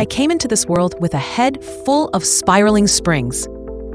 I came into this world with a head full of spiraling springs.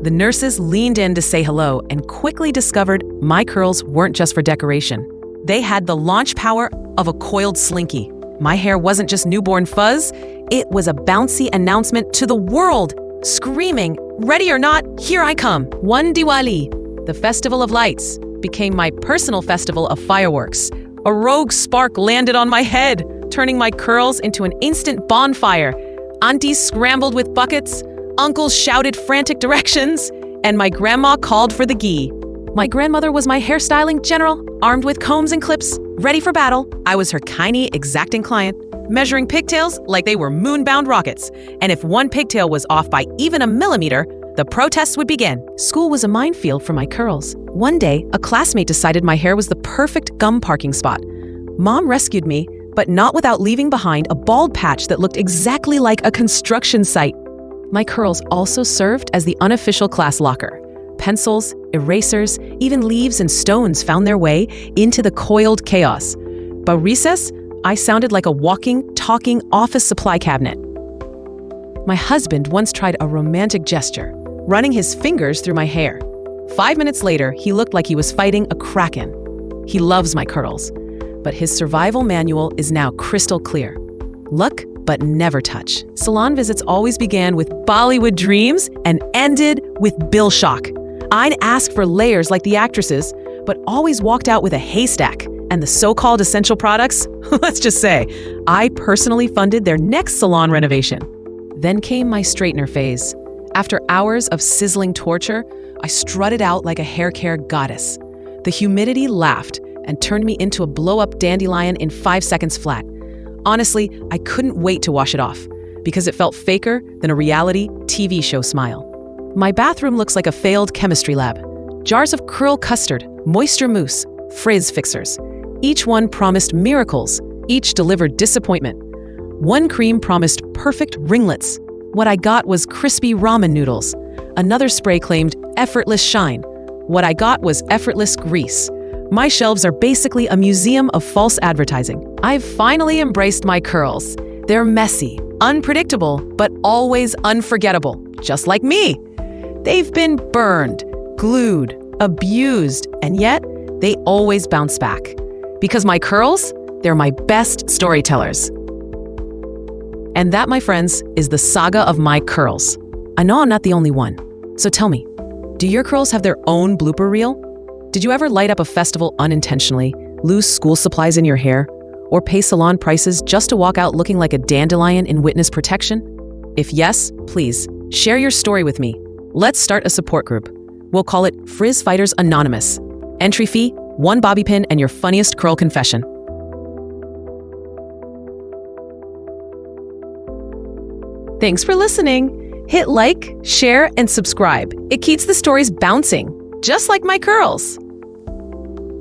The nurses leaned in to say hello and quickly discovered my curls weren't just for decoration. They had the launch power of a coiled slinky. My hair wasn't just newborn fuzz, it was a bouncy announcement to the world, screaming, "Ready or not, here I come." One Diwali, the festival of lights, became my personal festival of fireworks. A rogue spark landed on my head, turning my curls into an instant bonfire. Aunties scrambled with buckets, uncles shouted frantic directions, and my grandma called for the ghee. My grandmother was my hairstyling general, armed with combs and clips, ready for battle. I was her tiny, exacting client, measuring pigtails like they were moon-bound rockets. And if one pigtail was off by even a millimeter, the protests would begin. School was a minefield for my curls. One day, a classmate decided my hair was the perfect gum parking spot. Mom rescued me, but not without leaving behind a bald patch that looked exactly like a construction site. My curls also served as the unofficial class locker. Pencils, erasers, even leaves and stones found their way into the coiled chaos. By recess, I sounded like a walking, talking office supply cabinet. My husband once tried a romantic gesture, running his fingers through my hair. 5 minutes later, he looked like he was fighting a kraken. He loves my curls, but his survival manual is now crystal clear. Look, but never touch. Salon visits always began with Bollywood dreams and ended with bill shock. I'd ask for layers like the actresses, but always walked out with a haystack. And the so-called essential products, let's just say, I personally funded their next salon renovation. Then came my straightener phase. After hours of sizzling torture, I strutted out like a hair care goddess. The humidity laughed and turned me into a blow-up dandelion in 5 seconds flat. Honestly, I couldn't wait to wash it off because it felt faker than a reality TV show smile. My bathroom looks like a failed chemistry lab. Jars of curl custard, moisture mousse, frizz fixers. Each one promised miracles, each delivered disappointment. One cream promised perfect ringlets. What I got was crispy ramen noodles. Another spray claimed effortless shine. What I got was effortless grease. My shelves are basically a museum of false advertising. I've finally embraced my curls. They're messy, unpredictable, but always unforgettable, just like me. They've been burned, glued, abused, and yet they always bounce back. Because my curls, they're my best storytellers. And that, my friends, is the saga of my curls. I know I'm not the only one. So tell me, do your curls have their own blooper reel? Did you ever light up a festival unintentionally, lose school supplies in your hair, or pay salon prices just to walk out looking like a dandelion in witness protection? If yes, please, share your story with me. Let's start a support group. We'll call it Frizz Fighters Anonymous. Entry fee, 1 bobby pin and your funniest curl confession. Thanks for listening. Hit like, share, and subscribe. It keeps the stories bouncing, just like my curls.